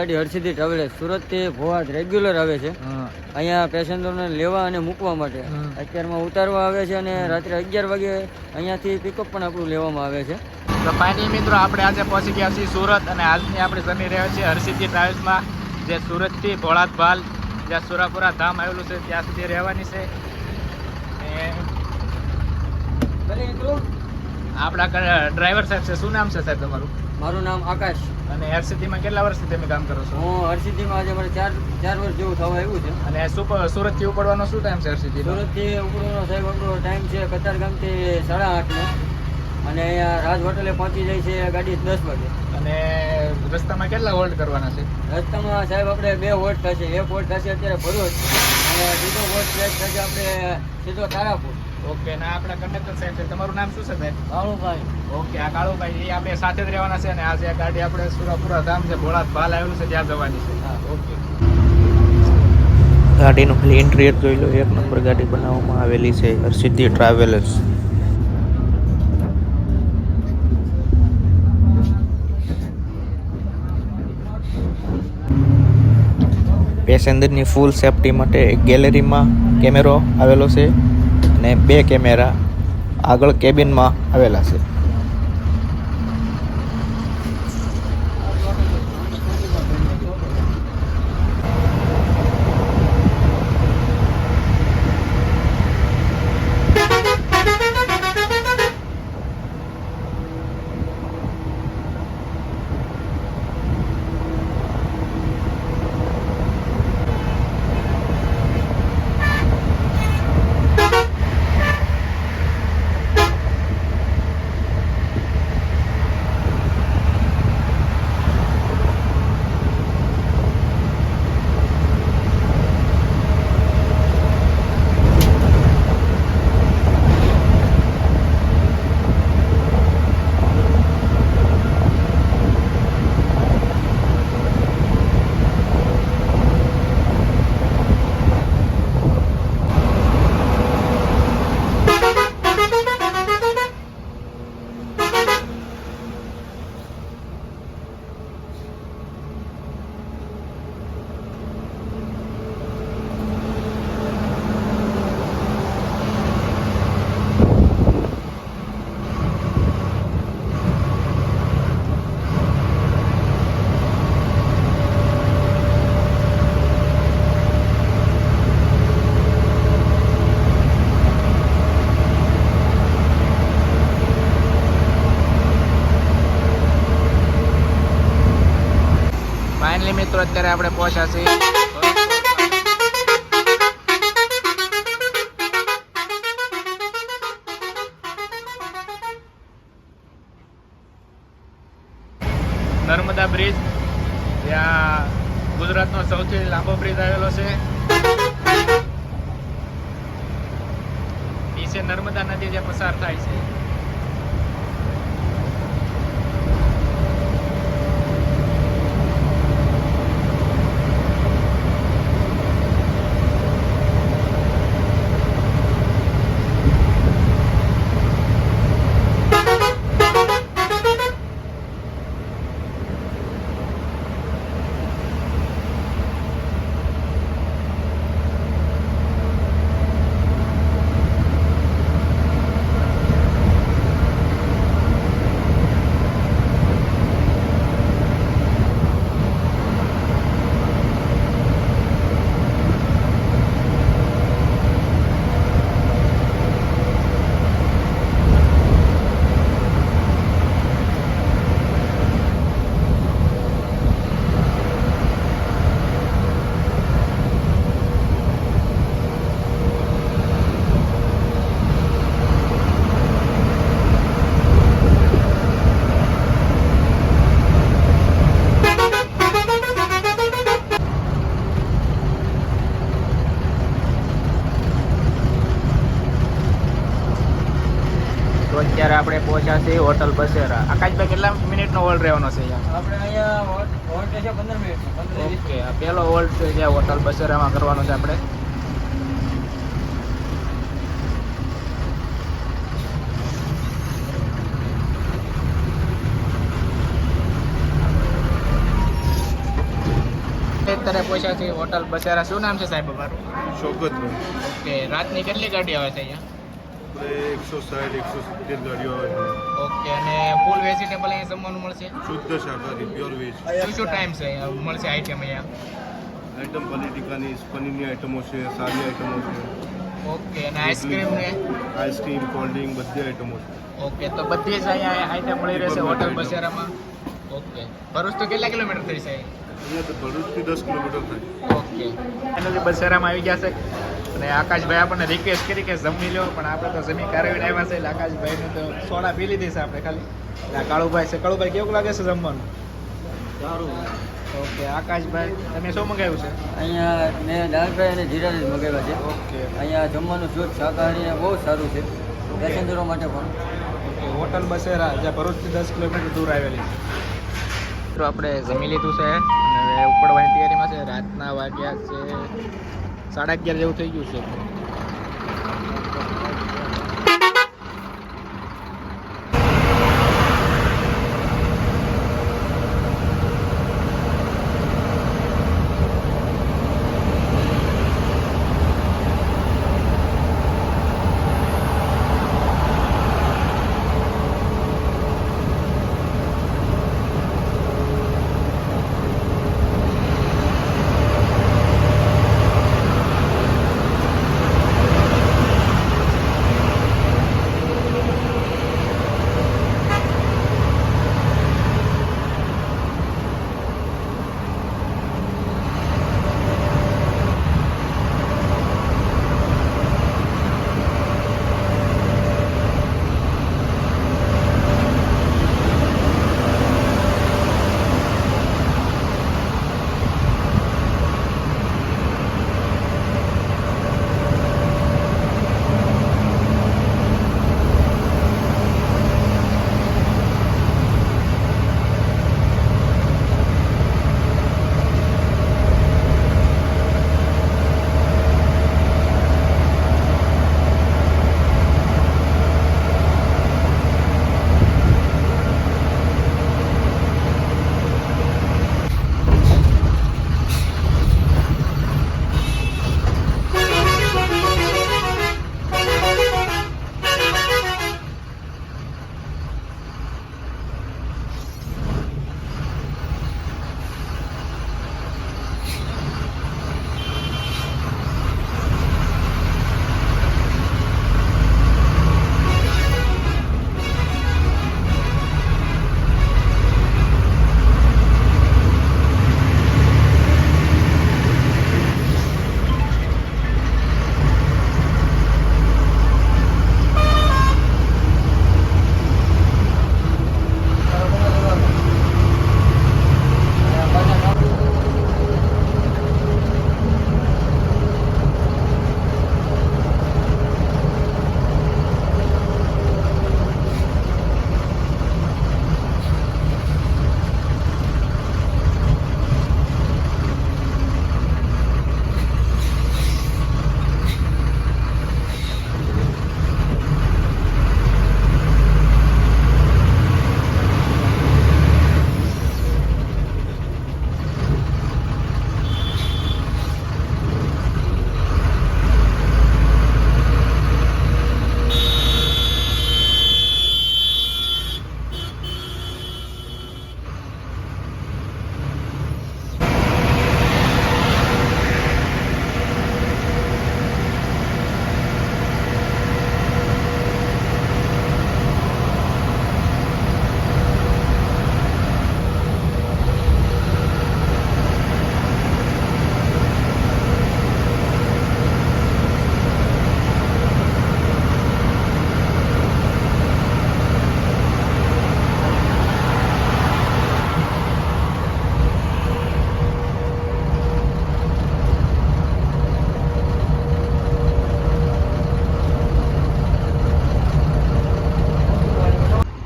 ગાડી હરસિદ્ધિ ટ્રાવેલર્સ સુરતથી ભોવાદ રેગ્યુલર આવે છે અહીંયા પેસેન્જરોને લેવા અને મૂકવા માટે અત્યારમાં ઉતારવા આવે છે અને રાત્રે 11 વાગે અહીંયાથી પિકઅપ પણ આપણું લેવામાં આવે છે. તો ફાઇનલી મિત્રો આપણે આજે પહોંચી ગયા છીએ સુરત અને આજની આપણે જમી રહ્યા છીએ હરસિદ્ધિ ટ્રાવેલ્સમાં જે સુરતથી ભોળાદ ભાલ જ્યાં સુરાપુરા ધામ આવેલું છે ત્યાં સુધી રહેવાની છે. આપણા ડ્રાઈવર સાહેબ છે, શું નામ છે સાહેબ તમારું? મારું નામ આકાશ. અને હરસિદ્ધિમાં કેટલા વર્ષથી તમે કામ કરો છો? હું હરસિદ્ધિમાં આજે મારે 4 વર્ષ જેવું થવા આવ્યું છે. અને સુરતથી ઉપડવાનો શું ટાઈમ છે હરસિદ્ધિ? સુરતથી ઉપડવાનો સાહેબ આપણો ટાઈમ છે કતારગામથી 8:30નો અને અહીંયા રાજ હોટલે પહોંચી જાય છે ગાડી 10 વાગે. અને રસ્તામાં કેટલા હોલ્ડ કરવાના છે? રસ્તામાં સાહેબ આપણે 2 હોલ્ડ થશે. એક હોલ્ડ થશે અત્યારે ભરૂચ અને બીજો હોલ્ડ થશે આપણે સીધો તારાપુર. ઓકે. ના આપણા કંડક્ટર સાહેબ છે, તમારું નામ શું છે સાહેબ? કાળુભાઈ. ઓકે. આ કાળુભાઈ એ આપણે સાથે જ રહેવાના છે અને આજે ગાડી આપણે સુરાપુરા ધામ જે ભોળાદ ભાલ આવેલું છે ત્યાં જવાની છે. હા. ઓકે. ગાડીનું ખાલી ઇન્ટિરિયર જોઈ લો, 1 નંબર ગાડી બનાવવામાં આવેલી છે હરસિદ્ધિ ટ્રાવેલર્સ. પેસેન્જરની ફૂલ સેફટી માટે ગેલેરીમાં કેમેરો આવેલો છે અને 2 કેમેરા આગળ કેબિનમાં આવેલા છે. ફાઇનલી મિત્રો અત્યારે આપણે પહોંચ્યા છીએ નર્મદા બ્રિજ, જ્યાં ગુજરાતનો સૌથી લાંબો બ્રિજ આવેલો છે. નીચે નર્મદા નદી જે પસાર થાય છે. અત્યારે આપણે પહોંચ્યા છીએ હોટલ બસેરા. આકાશભાઈ કેટલા મિનિટનો હોલ્ડ રહેવાનો છે અહીંયા? આપણે અહીંયા હોલ્ડ છે 15 મિનિટ. ઓકે. આ પહેલો હોલ્ડ છે જે હોટલ બસેરામાં કરવાનો છે આપણે. અત્યારે પહોંચ્યા છે હોટલ બસેરા. શું નામ છે સાહેબ અમારું? શોકતભાઈ ઓકે, રાતની કેટલી ગાડી આવે છે અહીંયા? આપણે 160-170 ગાડીઓ આવે છે. ઓકે, અને ફૂલ વેજીટેબલ અહીંયા જમવાનું મળશે? શુદ્ધ શાકાહારી પ્યોર વેજ. શું શું ટાઈમ છે અહીંયા મળશે આઈટમ અહીંયા? આઈટમ પનીર ટીકાની પનીરની આઈટમો છે, સારી આઈટમો છે, ઓકે, અને આઈસ્ક્રીમ ને? આઈસ્ક્રીમ કોલ્ડ ડ્રિંક બધી આઈટમો છે. ઓકે, તો બધી જ અહીંયા આઈટમ મળી રહેશે હોટલ બસેરામાં. ઓકે, ભરૂચ તો કેટલા કિલોમીટર થઈ છે? અહીંયા તો ભરૂચથી 10 કિલોમીટર થાય. ઓકે, ફાઇનલી બસેરામાં આવી ગયા છે અને આકાશભાઈ આપણને રિક્વેસ્ટ કરી કે જમી લો, પણ આપણે તો જમી કારવીને આવ્યા છે એટલે આકાશભાઈને તો સોડા પી લીધી છે આપણે ખાલી. એટલે આ કાળુભાઈ છે. કાળુભાઈ કેવું લાગે છે જમવાનું? સારું. ઓકે, આકાશભાઈ તમે શું મંગાવ્યું છે? અહીંયા મેં દાળ ફ્રાય અને જીરા રાઈસ મગાવ્યા છે. ઓકે, અહીંયા જમવાનું શુદ્ધ શાકાહારી અને બહુ સારું છે પેસેન્જરો માટે પણ. ઓકે, હોટલ બસેરા જ્યાં ભરૂચથી 10 કિલોમીટર દૂર આવેલી છે. તો આપણે જમી લીધું છે અને હવે ઉપડવાની તૈયારીમાં છે. રાતના વાગ્યા છે 11:30 જેવું થઈ ગયું છે.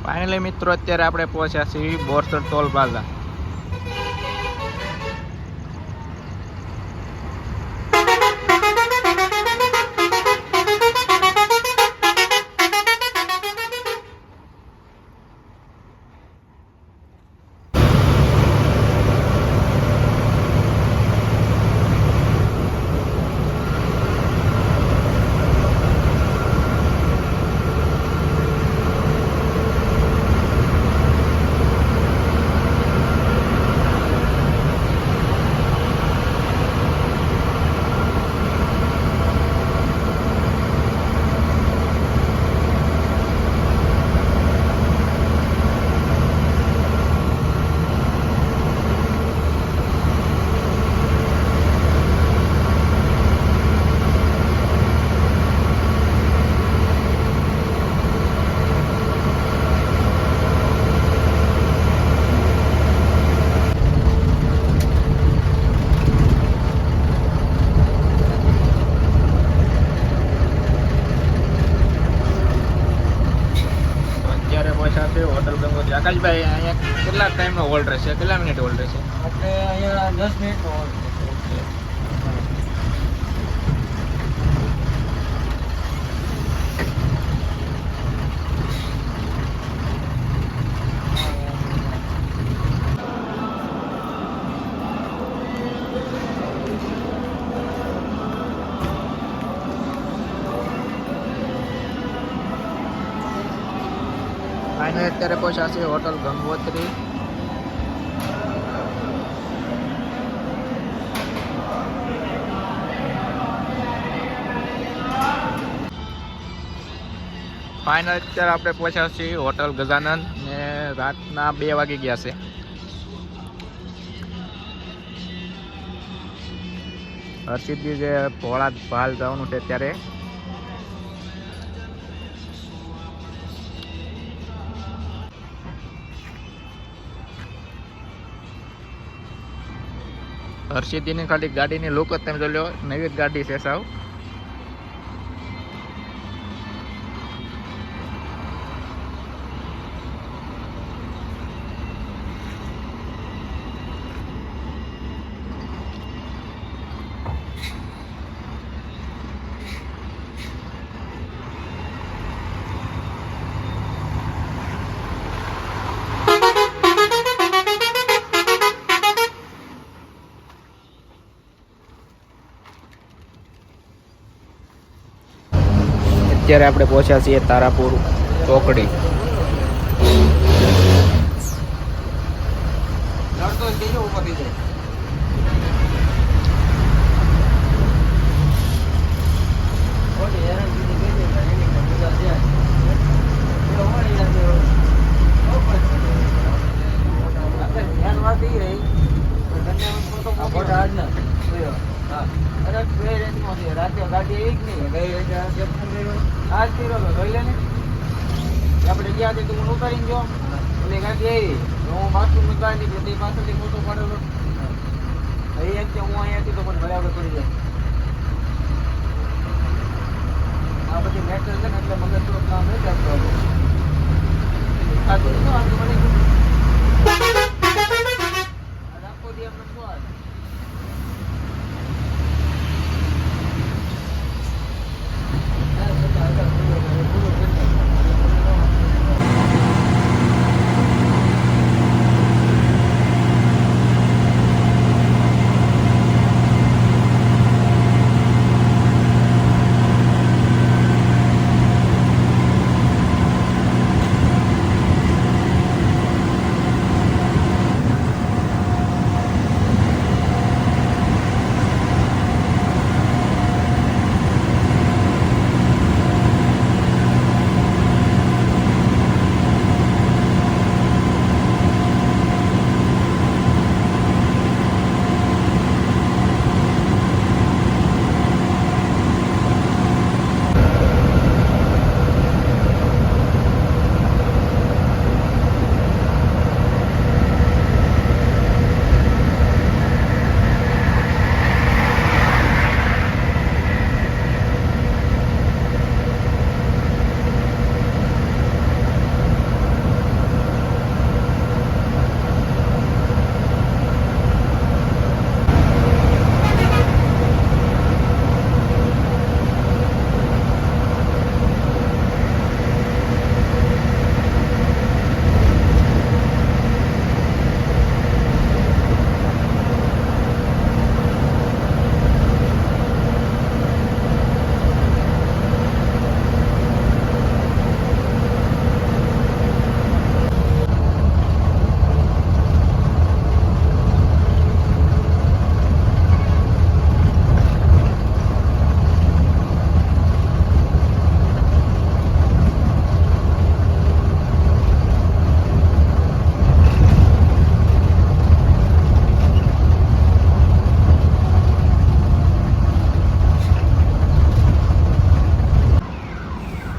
ફાઇનલી મિત્રો અત્યારે આપણે પહોંચ્યા છીએ બોરસદ ટોલ પ્લાઝા. પહોંચ્યા છે હોટલ ગંગોત્રી. આકાશભાઈ અહીંયા કેટલા ટાઈમનો હોલ્ડ રહેશે, કેટલા મિનિટ હોલ્ડ રહેશે? આપણે અહીંયા 10 મિનિટનો હોલ્ડ છે. ફાઇનલ અત્યારે પહોંચ્યા છે હોટલ ગંગોત્રી. ફાઇનલ અત્યારે આપણે પહોંચ્યા છીએ હોટલ ગજાનંદ ને રાતના 2 વાગી ગયા છે. હર્ષિતજી જે ભોળા ભાલ જવાનું છે ત્યારે હર્ષિતજીની ખાલી ગાડીની લુક જ તમે જોઈ લો, નવી જ ગાડી છે સાવ. અત્યારે આપણે પહોંચ્યા છીએ તારાપુર ચોકડી. રાતે ગાડી એક નહીં આજ કર્યો લઈ લે ને આપણે ગયા હતી તું ઉતારીને જો એટલે ગાડી આવી હું માથું નીકળી નીકળી પાછળથી ફોટો પાડેલો અહીંયા હું અહીંયાથી તો મને બરાબર પડી જાય. આ બધી મેટર છે ને એટલે મગજ થોડું કામ નહીં લાગતો આ તો શું આ મને આખો દી એમને શું આવે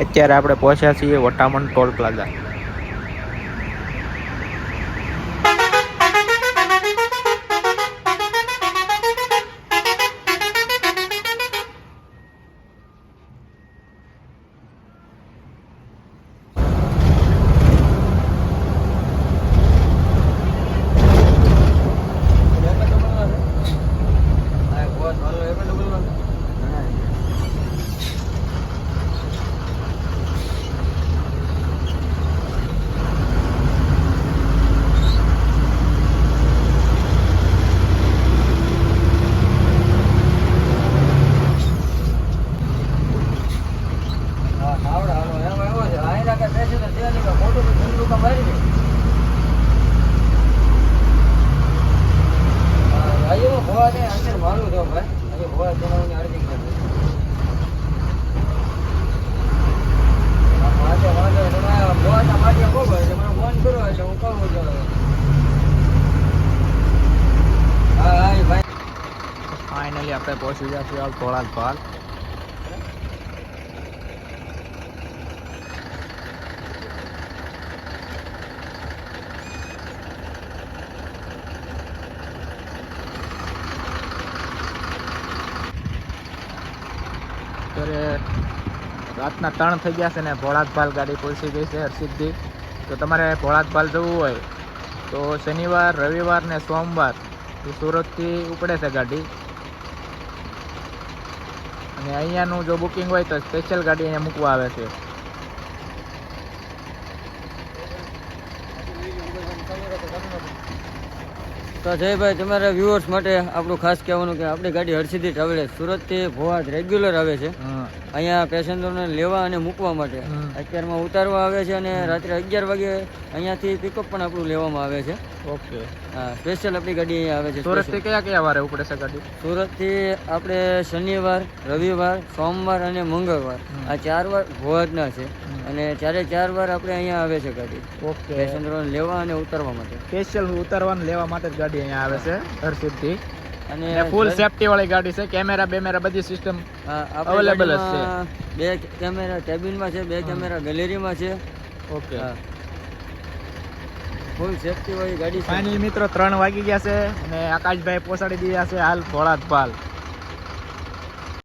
અત્યારે આપણે પહોંચ્યા છીએ વટામણ ટોલ પ્લાઝા. તો મારી દે આયો ભવા ને અંદર મારું તો ભાઈ આયો ભવા ચલાવવાની અરજી કરી વાંધો તમે ભવાના માટે ખબર છે મને ફોન કરો એટલે હું કહું છું હા હા ભાઈ ફાઇનલી આપણે પહોંચી ગયા છીએ હાલ થોડા પાલ અત્યારે રાતના 3 થઈ ગયા છે ને ભોળાદભાલ ગાડી પહોંચી ગઈ છે હરસિદ્ધિ. તો તમારે ભોળાદભાલ જવું હોય તો શનિવાર રવિવાર ને સોમવાર સુરતથી ઉપડે છે ગાડી. અને અહીંયાનું જો બુકિંગ હોય તો સ્પેશિયલ ગાડી અહીંયા મૂકવા આવે છે. તો જયભાઈ તમારા વ્યુઅર્સ માટે આપણું ખાસ કહેવાનું કે આપણી ગાડી હરસિદ્ધિ ટ્રાવેલર્સ સુરતથી ભોવાજ રેગ્યુલર આવે છે અહીંયા પેસેન્જરોને લેવા અને મૂકવા માટે. અત્યારમાં ઉતારવા આવે છે અને રાત્રે 11 વાગે અહીંયાથી પિકઅપ પણ આપણું લેવામાં આવે છે. ઓકે. હા સ્પેશિયલ આપણી ગાડી અહીંયા આવે છે. સુરતથી કયા કયા વારે ઉપડે છે ગાડી? સુરતથી આપણે શનિવાર રવિવાર સોમવાર અને મંગળવાર આ 4 વાર ભોવાજના છે અને 4 વાર આપણે અહીંયા આવે છે ગાડી. ઓકે. પેસેન્જરોને લેવા અને ઉતારવા માટે સ્પેશિયલ ઉતારવાનું લેવા માટે જ ગાડી અહીંયા આવે છે હરસિદ્ધિ. અને ફૂલ સેફટી વાળી ગાડી છે. કેમેરા બેમેરા બધી સિસ્ટમ અવેલેબલ જ છે. 2 કેમેરા કેબિનમાં છે, 2 કેમેરા ગેલેરીમાં છે. ઓકે. ફૂલ સેફટી વાળી ગાડી છે. ફાઇનલી મિત્રો 3 વાગી ગયા છે અને આકાશભાઈ પહોંચાડી દીધા છે હાલ ભોળાદભાલ.